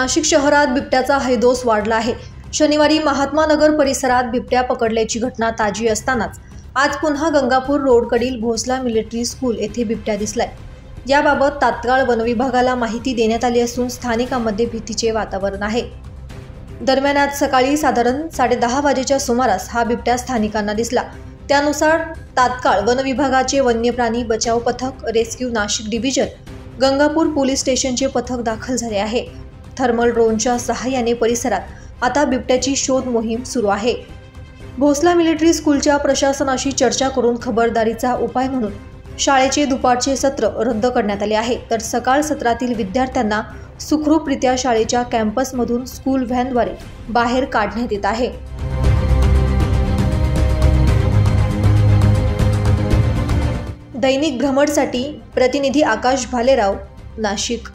नाशिक शहरात बिबट्याचा हैदोस वाढला आहे। शनिवारी महात्मा नगर परिसरात बिबट्या पकडल्याची घटना ताजी असतानाच आज पुन्हा गंगापूर रोडकडील भोसला मिलिटरी स्कूल येथे बिबट्या दिसलाय। याबाबत तात्काळ वनविभागाला माहिती देण्यात आली असून स्थानिकांमध्ये भीतीचे वातावरण आहे। दरम्यान आज सकाळी साधारण 10:30 वाजेच्या सुमारास हा बिबट्या स्थानिकांना दिसला। त्यानुसार तात्काळ वनविभागाचे वन्यप्राणी बचाव पथक, rescue Nashik division, Gangapur police स्टेशनचे पथक दाखल झाले आहे। थर्मल ड्रोनच्या सहाय्याने परिसरात आता बिबट्याची शोध मोहीम सुरू आहे। भोसला मिलिटरी स्कूलच्या प्रशासनाशी चर्चा करून खबरदारीचा उपाय म्हणून शाळेचे दुपारचे सत्र रद्द करण्यात आले आहे, तर सकाळ सत्रातील विद्यार्थ्यांना सुखरूपरित्या शाळेच्या कॅम्पसमधून स्कूल व्हॅनद्वारे बाहेर काढण्यात येत आहे। दैनिक भ्रमरसाठी प्रतिनिधी आकाश भालेराव, नाशिक।